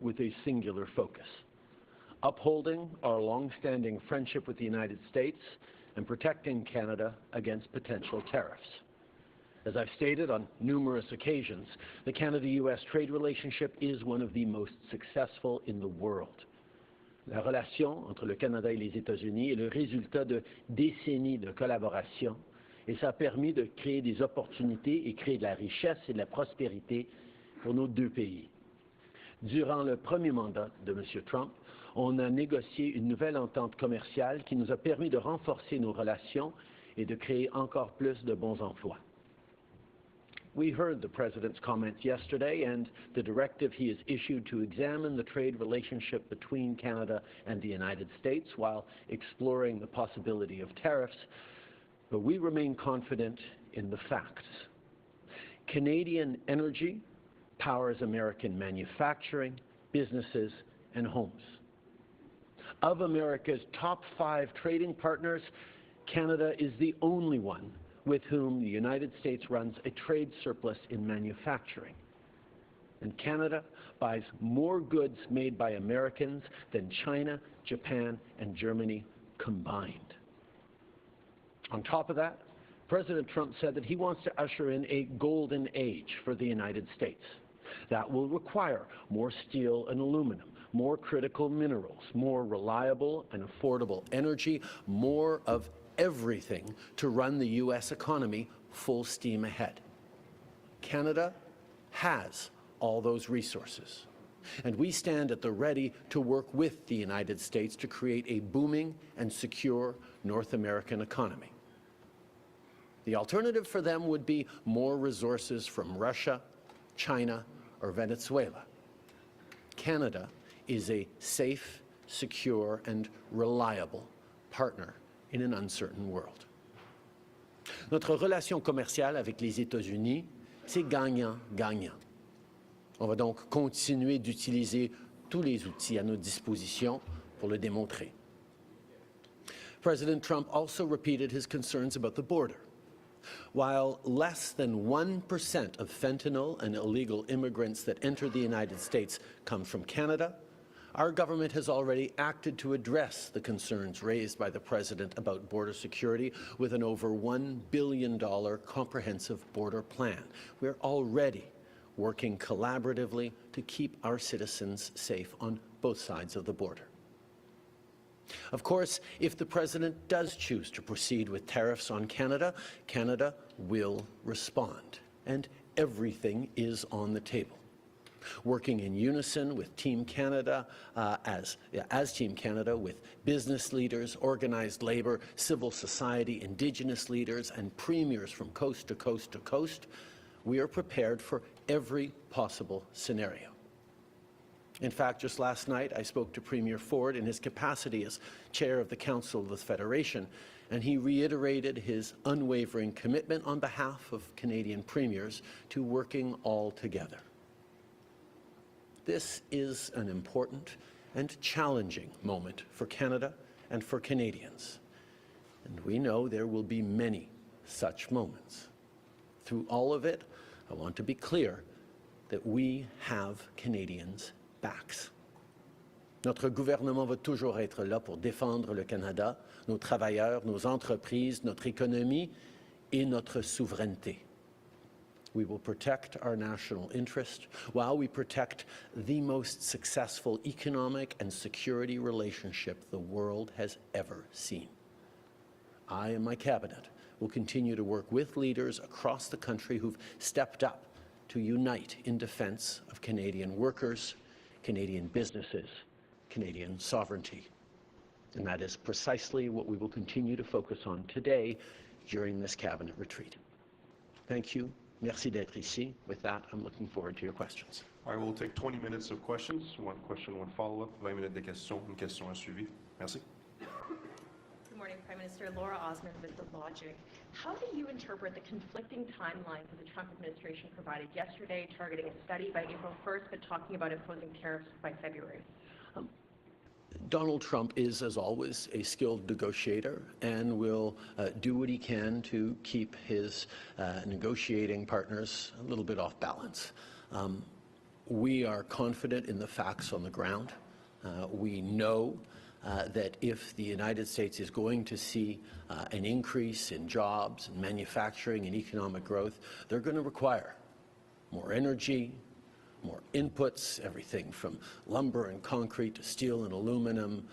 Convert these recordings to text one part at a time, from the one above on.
with a singular focus: upholding our long-standing friendship with the United States and protecting Canada against potential tariffs. As I've stated on numerous occasions, the Canada-US trade relationship is one of the most successful in the world. La relation entre le Canada et les États-Unis est le résultat de décennies de collaboration, et ça a permis de créer des opportunités et créer de la richesse et de la prospérité pour nos deux pays. Durant le premier mandat de M. Trump, on a négocié une nouvelle entente commerciale qui nous a permis de renforcer nos relations et de créer encore plus de bons emplois. We heard the President's comments yesterday and the directive he has issued to examine the trade relationship between Canada and the United States while exploring the possibility of tariffs, but we remain confident in the facts. Canadian energy powers American manufacturing, businesses, and homes. Of America's top 5 trading partners, Canada is the only one with whom the United States runs a trade surplus in manufacturing. And Canada buys more goods made by Americans than China, Japan, and Germany combined. On top of that, President Trump said that he wants to usher in a golden age for the United States. That will require more steel and aluminum, more critical minerals, more reliable and affordable energy, more of everything to run the U.S. economy full steam ahead. Canada has all those resources, and we stand at the ready to work with the United States to create a booming and secure North American economy. The alternative for them would be more resources from Russia, China, or Venezuela. Canada is a safe, secure, and reliable partner in an uncertain world. Notre relation commerciale avec les États-Unis, c'est gagnant-gagnant. On va donc continuer d'utiliser tous les outils à notre disposition pour le démontrer. President Trump also repeated his concerns about the border. While less than 1% of fentanyl and illegal immigrants that enter the United States come from Canada, our government has already acted to address the concerns raised by the President about border security with an over $1 billion comprehensive border plan. We're already working collaboratively to keep our citizens safe on both sides of the border. Of course, if the President does choose to proceed with tariffs on Canada, Canada will respond, and everything is on the table. Working in unison with Team Canada, as Team Canada, with business leaders, organized labor, civil society, Indigenous leaders, and premiers from coast to coast to coast, we are prepared for every possible scenario. In fact, just last night, I spoke to Premier Ford in his capacity as chair of the Council of the Federation, and he reiterated his unwavering commitment on behalf of Canadian premiers to working all together. This is an important and challenging moment for Canada and for Canadians, and we know there will be many such moments. Through all of it, I want to be clear that we have Canadians' backs. Notre gouvernement va toujours être là pour défendre le Canada, nos travailleurs, nos entreprises, notre économie et notre souveraineté. We will protect our national interest while we protect the most successful economic and security relationship the world has ever seen. I and my cabinet will continue to work with leaders across the country who've stepped up to unite in defense of Canadian workers, Canadian businesses, Canadian sovereignty. And that is precisely what we will continue to focus on today during this cabinet retreat. Thank you. Merci d'être ici. With that, I'm looking forward to your questions. All right, we'll take 20 minutes of questions. One question, one follow-up. 20 minutes de questions, une question à suivre. Merci. Good morning, Prime Minister. Laura Osmond with The Logic. How do you interpret the conflicting timelines that the Trump administration provided yesterday, targeting a study by April 1st, but talking about imposing tariffs by February? Donald Trump is, as always, a skilled negotiator and will do what he can to keep his negotiating partners a little bit off balance. We are confident in the facts on the ground. We know that if the United States is going to see an increase in jobs and manufacturing and economic growth, they're going to require more energy, more inputs, everything from lumber and concrete to steel and aluminum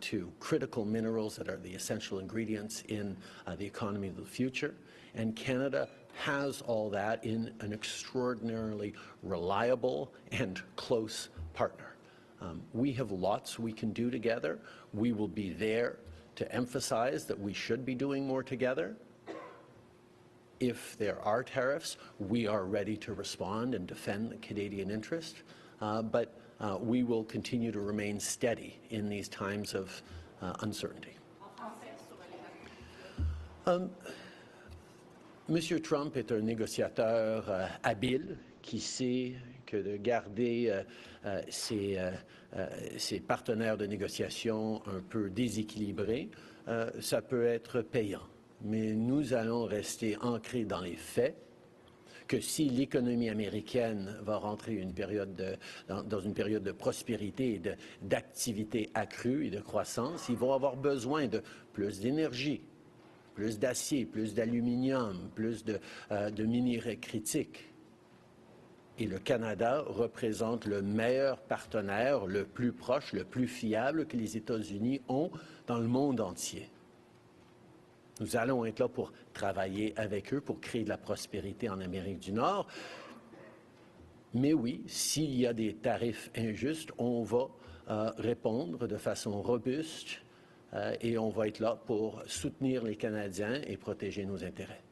to critical minerals that are the essential ingredients in the economy of the future. And Canada has all that in an extraordinarily reliable and close partner. We have lots we can do together. We will be there to emphasize that we should be doing more together. If there are tariffs, we are ready to respond and defend the Canadian interest, but we will continue to remain steady in these times of uncertainty. Monsieur Trump est un négociateur habile qui sait que de garder ses partenaires de négociation un peu déséquilibrés, ça peut être payant. Mais nous allons rester ancrés dans les faits que si l'économie américaine va rentrer dans une période de prospérité et d'activité accrue et de croissance, ils vont avoir besoin de plus d'énergie, plus d'acier, plus d'aluminium, plus de minerais critiques. Et le Canada représente le meilleur partenaire, le plus proche, le plus fiable que les États-Unis ont dans le monde entier. Nous allons être là pour travailler avec eux, pour créer de la prospérité en Amérique du Nord. Mais oui, s'il y a des tarifs injustes, on va répondre de façon robuste et on va être là pour soutenir les Canadiens et protéger nos intérêts.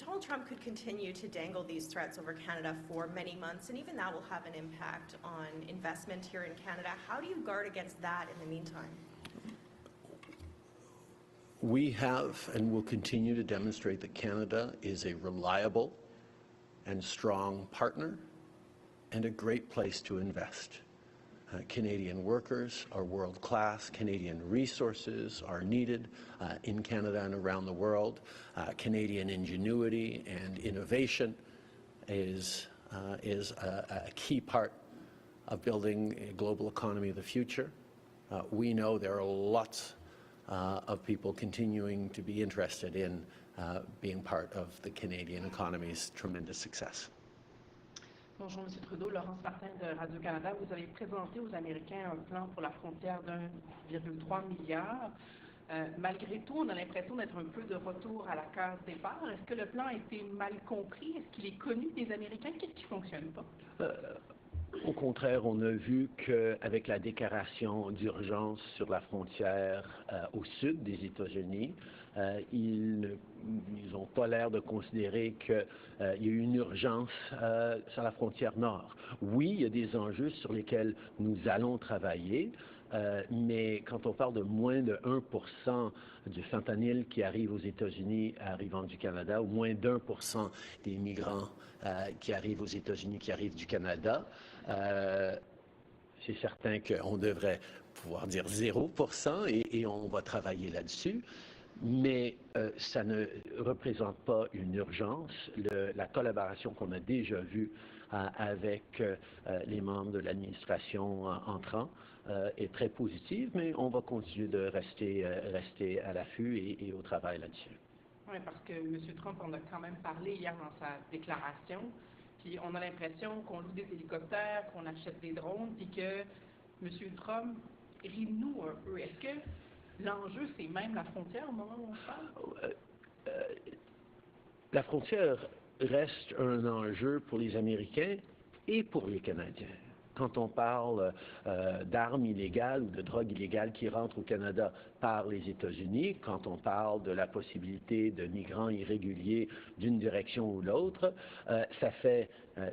Donald Trump could continue to dangle these threats over Canada for many months, and even that will have an impact on investment here in Canada. How do you guard against that in the meantime? We have and will continue to demonstrate that Canada is a reliable and strong partner and a great place to invest. Canadian workers are world-class. Canadian resources are needed in Canada and around the world. Canadian ingenuity and innovation is a key part of building a global economy of the future. We know there are lots of people continuing to be interested in being part of the Canadian economy's tremendous success. Bonjour, M. Trudeau. Laurence Martin de Radio-Canada. Vous avez présenté aux Américains un plan pour la frontière d'1,3 milliard. Malgré tout, on a l'impression d'être un peu de retour à la case départ. Est-ce que le plan a été mal compris? Est-ce qu'il est connu des Américains? Qu'est-ce qui ne fonctionne pas? Au contraire, on a vu qu'avec la déclaration d'urgence sur la frontière au sud des États-Unis, ils n'ont pas l'air de considérer qu'il y a eu une urgence sur la frontière nord. Oui, il y a des enjeux sur lesquels nous allons travailler, mais quand on parle de moins de 1% du fentanyl qui arrive aux États-Unis arrivant du Canada, ou moins d'1% des migrants qui arrivent aux États-Unis qui arrivent du Canada, c'est certain qu'on devrait pouvoir dire 0% et on va travailler là-dessus. Mais ça ne représente pas une urgence. La collaboration qu'on a déjà vue avec les membres de l'administration entrant est très positive, mais on va continuer de rester à l'affût et au travail là-dessus. Oui, parce que M. Trump en a quand même parlé hier dans sa déclaration, puis on a l'impression qu'on loue des hélicoptères, qu'on achète des drones, puis que M. Trump rit de nous un peu. Est-ce que l'enjeu, c'est même la frontière au moment où on se parle? La frontière reste un enjeu pour les Américains et pour les Canadiens. Quand on parle d'armes illégales ou de drogue illégale qui rentrent au Canada par les États-Unis, quand on parle de la possibilité de migrants irréguliers d'une direction ou l'autre, ça fait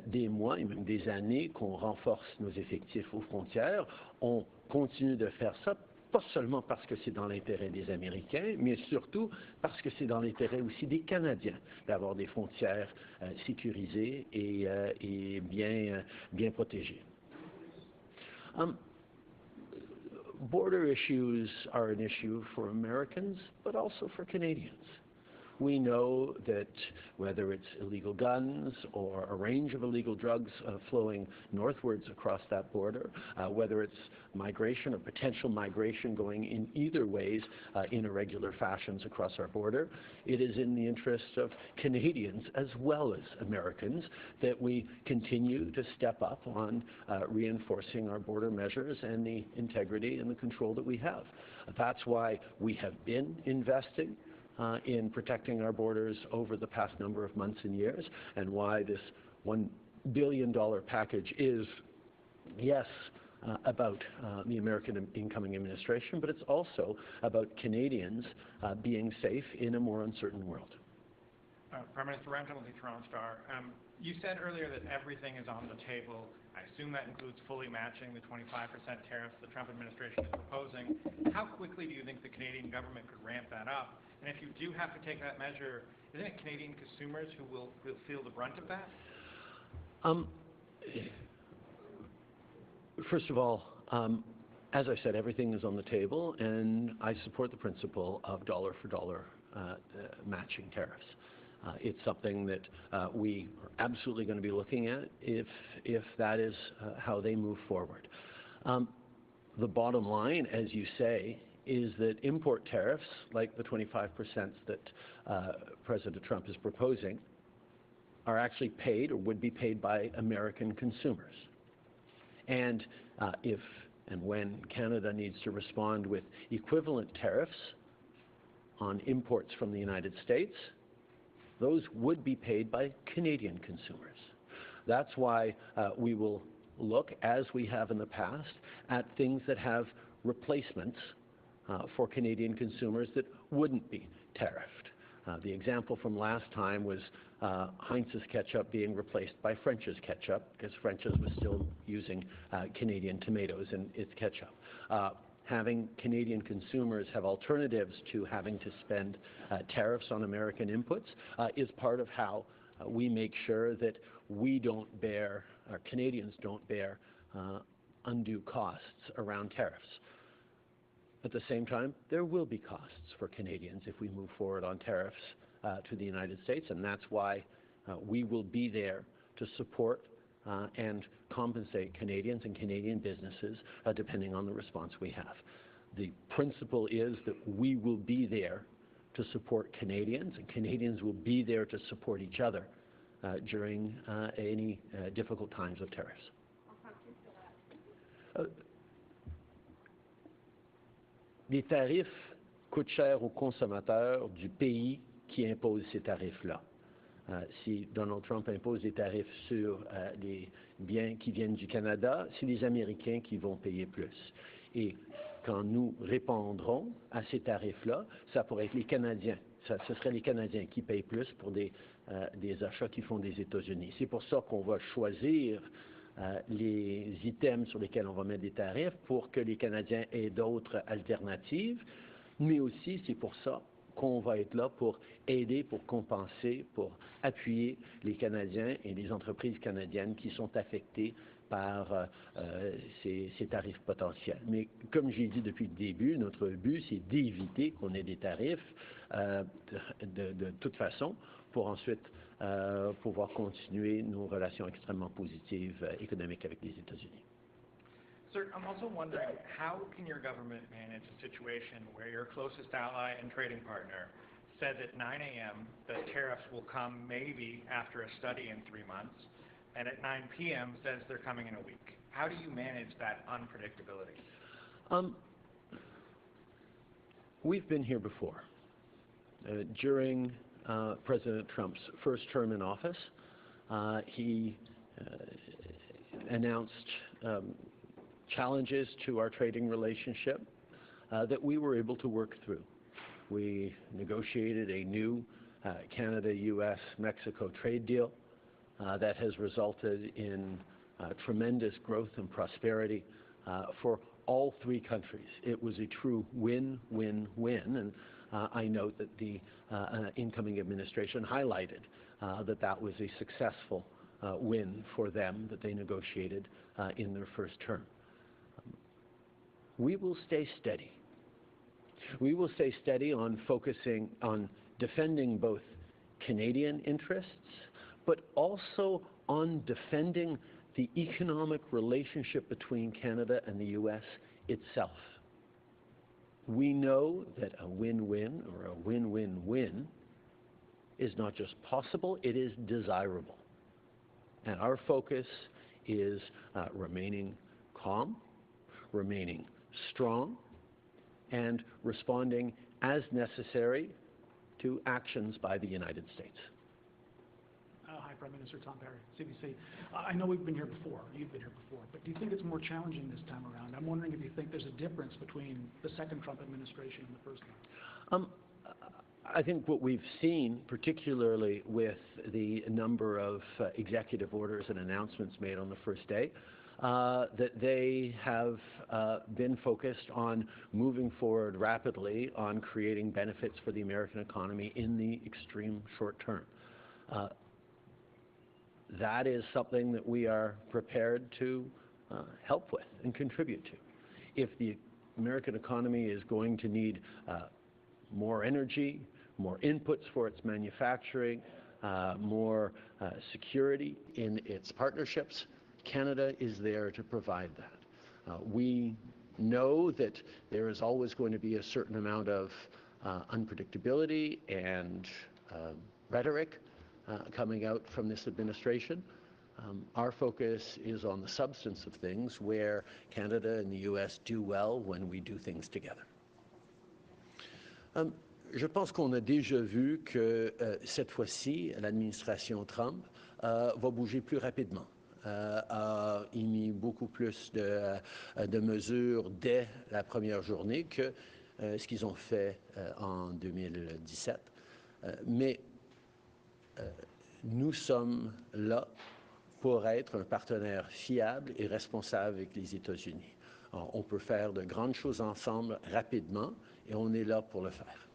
des mois et même des années qu'on renforce nos effectifs aux frontières. On continue de faire ça, pas seulement parce que c'est dans l'intérêt des Américains, mais surtout parce que c'est dans l'intérêt aussi des Canadiens d'avoir des frontières sécurisées et bien protégées. Border issues are an issue for Americans, but also for Canadians. We know that whether it's illegal guns or a range of illegal drugs flowing northwards across that border, whether it's migration or potential migration going in either ways in irregular fashions across our border, it is in the interest of Canadians as well as Americans that we continue to step up on reinforcing our border measures and the integrity and the control that we have. That's why we have been investing in protecting our borders over the past number of months and years, and why this $1 billion package is, yes, about the American incoming administration, but it's also about Canadians being safe in a more uncertain world. Prime Minister Ramsden with the Toronto Star. You said earlier that everything is on the table. I assume that includes fully matching the 25% tariffs the Trump administration is proposing. How quickly do you think the Canadian government could ramp that up? And if you do have to take that measure, isn't it Canadian consumers who will feel the brunt of that? First of all, as I said, everything is on the table, and I support the principle of dollar-for-dollar matching tariffs. It's something that we are absolutely going to be looking at if that is how they move forward. The bottom line, as you say, is that import tariffs, like the 25% that President Trump is proposing, are actually paid or would be paid by American consumers. And if and when Canada needs to respond with equivalent tariffs on imports from the United States, those would be paid by Canadian consumers. That's why we will look, as we have in the past, at things that have replacements for Canadian consumers that wouldn't be tariffed. The example from last time was Heinz's ketchup being replaced by French's ketchup, because French's was still using Canadian tomatoes in its ketchup. Having Canadian consumers have alternatives to having to spend tariffs on American inputs is part of how we make sure that we don't bear, or Canadians don't bear, undue costs around tariffs. At the same time, there will be costs for Canadians if we move forward on tariffs to the United States, and that's why we will be there to support and compensate Canadians and Canadian businesses depending on the response we have. The principle is that we will be there to support Canadians, and Canadians will be there to support each other during any difficult times of tariffs. Les tarifs coûtent cher aux consommateurs du pays qui impose ces tarifs-là. Si Donald Trump impose des tarifs sur les biens qui viennent du Canada, c'est les Américains qui vont payer plus. Et quand nous répondrons à ces tarifs-là, ça pourrait être les Canadiens. Ce serait les Canadiens qui payent plus pour des achats qu'ils font des États-Unis. C'est pour ça qu'on va choisir les items sur lesquels on va mettre des tarifs pour que les Canadiens aient d'autres alternatives, mais aussi c'est pour ça qu'on va être là pour aider, pour compenser, pour appuyer les Canadiens et les entreprises canadiennes qui sont affectées par ces tarifs potentiels. Mais comme j'ai dit depuis le début, notre but, c'est d'éviter qu'on ait des tarifs de toute façon pour ensuite pouvoir continuer nos relations extrêmement positives économiques avec les États-Unis. Sir, I'm also wondering, how can your government manage a situation where your closest ally and trading partner says at 9 a.m. that tariffs will come maybe after a study in 3 months, and at 9 p.m. says they're coming in a week? How do you manage that unpredictability? We've been here before. During President Trump's first term in office, he announced challenges to our trading relationship that we were able to work through. We negotiated a new Canada, U.S., Mexico trade deal that has resulted in tremendous growth and prosperity for all three countries. It was a true win-win-win, and I note that the incoming administration highlighted that was a successful win for them that they negotiated in their first term. We will stay steady. We will stay steady on focusing on defending both Canadian interests, but also on defending the economic relationship between Canada and the U.S. itself. We know that a win-win or a win-win-win is not just possible, it is desirable. And our focus is remaining calm, remaining strong, and responding as necessary to actions by the United States. Hi, Prime Minister. Tom Perry, CBC. I know we've been here before, you've been here before, but do you think it's more challenging this time around? I'm wondering if you think there's a difference between the second Trump administration and the first one. I think what we've seen, particularly with the number of executive orders and announcements made on the first day, that they have been focused on moving forward rapidly on creating benefits for the American economy in the extreme short term. That is something that we are prepared to help with and contribute to. If the American economy is going to need more energy, more inputs for its manufacturing, more security in its partnerships, Canada is there to provide that. We know that there is always going to be a certain amount of unpredictability and rhetoric coming out from this administration. Our focus is on the substance of things, where Canada and the U.S. do well when we do things together. Je pense qu'on a déjà vu que cette fois-ci, l'administration Trump va bouger plus rapidement. A émis beaucoup plus de mesures dès la première journée que ce qu'ils ont fait en 2017. Mais nous sommes là pour être un partenaire fiable et responsable avec les États-Unis. On peut faire de grandes choses ensemble rapidement et on est là pour le faire.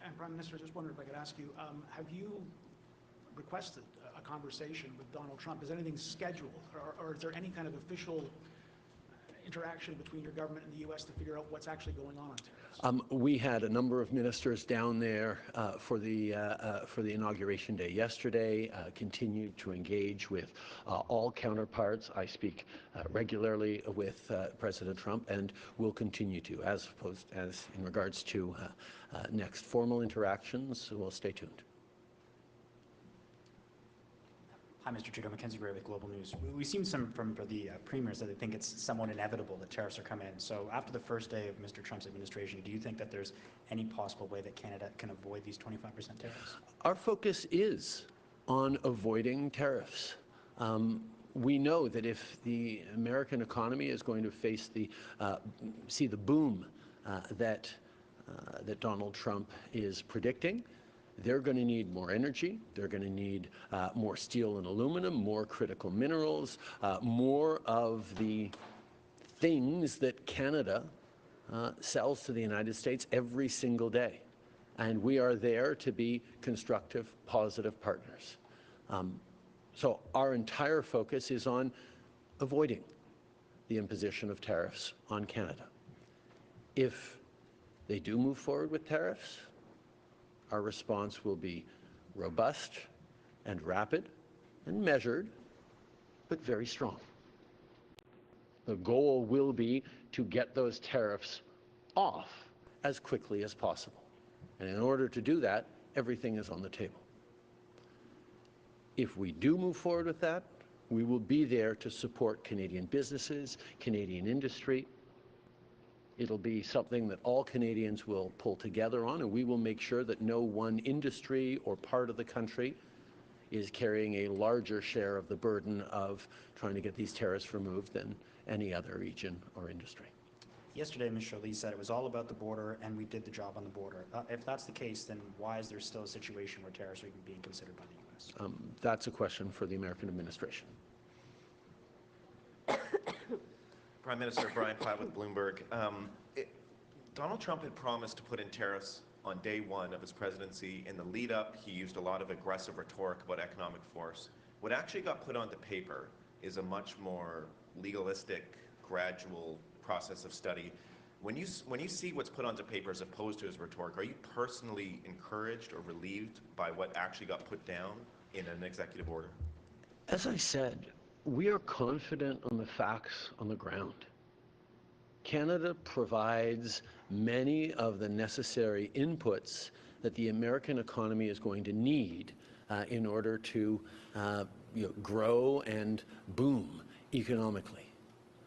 And Prime Minister, I just wondered if I could ask you, have you requested a conversation with Donald Trump? Is anything scheduled, or is there any kind of official interaction between your government and the U.S. to figure out what's actually going on tariffs? We had a number of ministers down there for the inauguration day yesterday, continued to engage with all counterparts. I speak regularly with President Trump, and will continue to, as in regards to next formal interactions. We'll stay tuned. Hi, Mr. Trudeau. Mackenzie Gray with Global News. We've seen some from the premiers that they think it's somewhat inevitable that tariffs are coming in. So after the first day of Mr. Trump's administration, do you think that there's any possible way that Canada can avoid these 25% tariffs? Our focus is on avoiding tariffs. We know that if the American economy is going to face see the boom that Donald Trump is predicting, they're going to need more energy, they're going to need more steel and aluminum, more critical minerals, more of the things that Canada sells to the United States every single day. And we are there to be constructive, positive partners. So our entire focus is on avoiding the imposition of tariffs on Canada. If they do move forward with tariffs, our response will be robust and rapid and measured, but very strong. The goal will be to get those tariffs off as quickly as possible. And in order to do that, everything is on the table. If we do move forward with that, we will be there to support Canadian businesses, Canadian industry. It'll be something that all Canadians will pull together on, and we will make sure that no one industry or part of the country is carrying a larger share of the burden of trying to get these tariffs removed than any other region or industry. Yesterday, Ms. Jolie said it was all about the border and we did the job on the border. If that's the case, then why is there still a situation where tariffs are even being considered by the U.S.? That's a question for the American administration. Prime Minister Brian Platt with Bloomberg. Donald Trump had promised to put in tariffs on day one of his presidency. In the lead up, he used a lot of aggressive rhetoric about economic force. What actually got put onto paper is a much more legalistic, gradual process of study. When you see what's put onto paper as opposed to his rhetoric, are you personally encouraged or relieved by what actually got put down in an executive order? As I said, we are confident on the facts on the ground. Canada provides many of the necessary inputs that the American economy is going to need in order to grow and boom economically,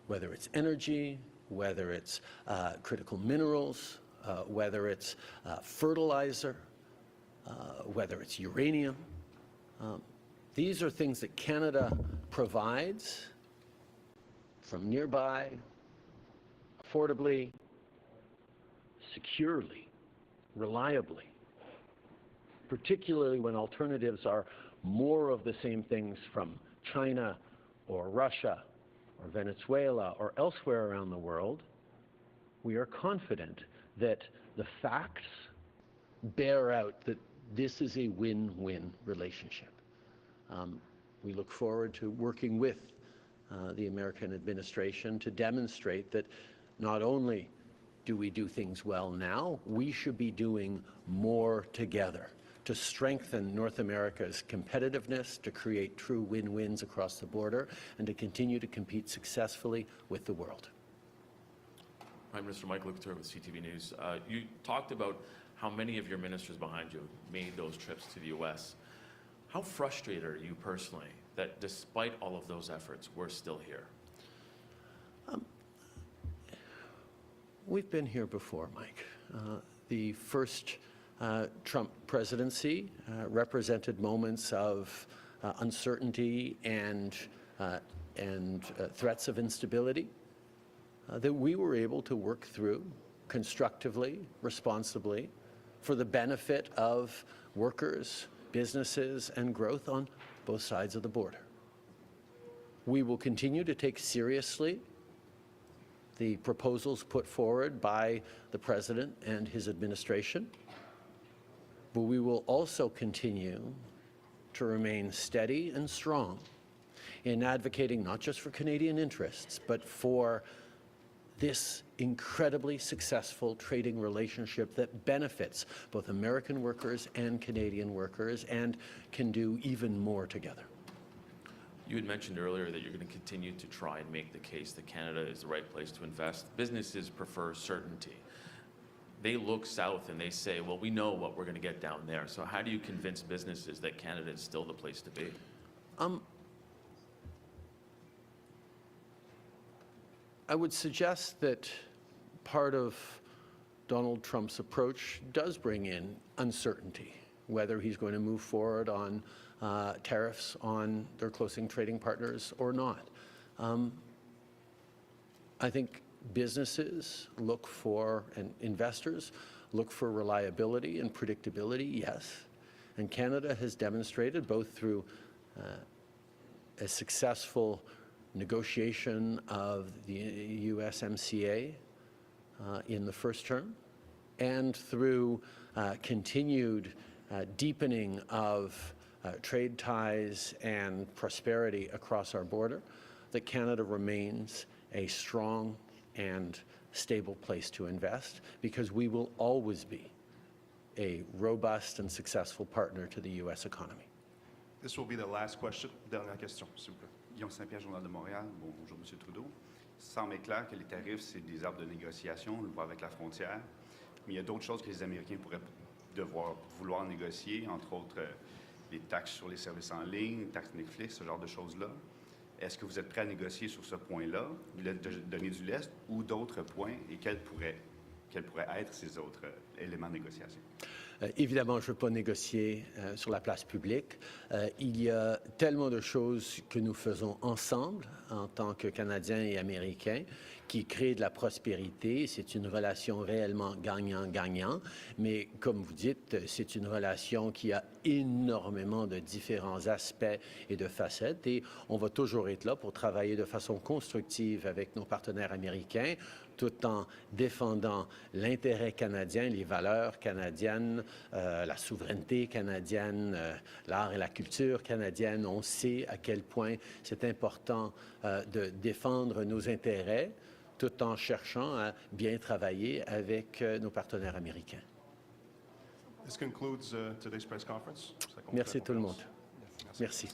whether it's energy, whether it's critical minerals, whether it's fertilizer, whether it's uranium. These are things that Canada provides from nearby, affordably, securely, reliably, particularly when alternatives are more of the same things from China or Russia or Venezuela or elsewhere around the world. We are confident that the facts bear out that this is a win-win relationship. We look forward to working with the American administration to demonstrate that not only do we do things well now, we should be doing more together to strengthen North America's competitiveness, to create true win-wins across the border, and to continue to compete successfully with the world. Prime Minister Mike Couture with CTV News. You talked about how many of your ministers behind you made those trips to the U.S. How frustrated are you personally that despite all of those efforts, we're still here? We've been here before, Mike. The first Trump presidency represented moments of uncertainty and threats of instability that we were able to work through constructively, responsibly, for the benefit of workers, businesses, and growth on both sides of the border. We will continue to take seriously the proposals put forward by the President and his administration, but we will also continue to remain steady and strong in advocating not just for Canadian interests, but for this incredibly successful trading relationship that benefits both American workers and Canadian workers and can do even more together. You had mentioned earlier that you're going to continue to try and make the case that Canada is the right place to invest. Businesses prefer certainty. They look south and they say, well, we know what we're going to get down there. So how do you convince businesses that Canada is still the place to be? I would suggest that part of Donald Trump's approach does bring in uncertainty, whether he's going to move forward on tariffs on their closing trading partners or not. I think businesses look for, and investors look for reliability and predictability, yes. And Canada has demonstrated both through a successful negotiation of the USMCA in the first term and through continued deepening of trade ties and prosperity across our border, that Canada remains a strong and stable place to invest, because we will always be a robust and successful partner to the U.S. economy. This will be the last question. Dernière question, s'il vous plaît. Guillaume Saint-Pierre, Journal de Montréal. Bonjour, M. Trudeau. Ça semble clair que les tarifs, c'est des arbres de négociation, on le voit avec la frontière. Mais il y a d'autres choses que les Américains pourraient vouloir négocier, entre autres les taxes sur les services en ligne, taxes Netflix, ce genre de choses-là. Est-ce que vous êtes prêt à négocier sur ce point-là, de donner du lest, ou d'autres points, et quels pourraient être ces autres éléments de négociation? Évidemment, je ne veux pas négocier sur la place publique. Il y a tellement de choses que nous faisons ensemble en tant que Canadiens et Américains qui créent de la prospérité. C'est une relation réellement gagnant-gagnant. Mais comme vous dites, c'est une relation qui a énormément de différents aspects et de facettes. Et on va toujours être là pour travailler de façon constructive avec nos partenaires américains, tout en défendant l'intérêt canadien, les valeurs canadiennes, la souveraineté canadienne, l'art et la culture canadienne. On sait à quel point c'est important de défendre nos intérêts, tout en cherchant à bien travailler avec nos partenaires américains. This concludes today's press conference. Merci tout le monde. Merci. Merci.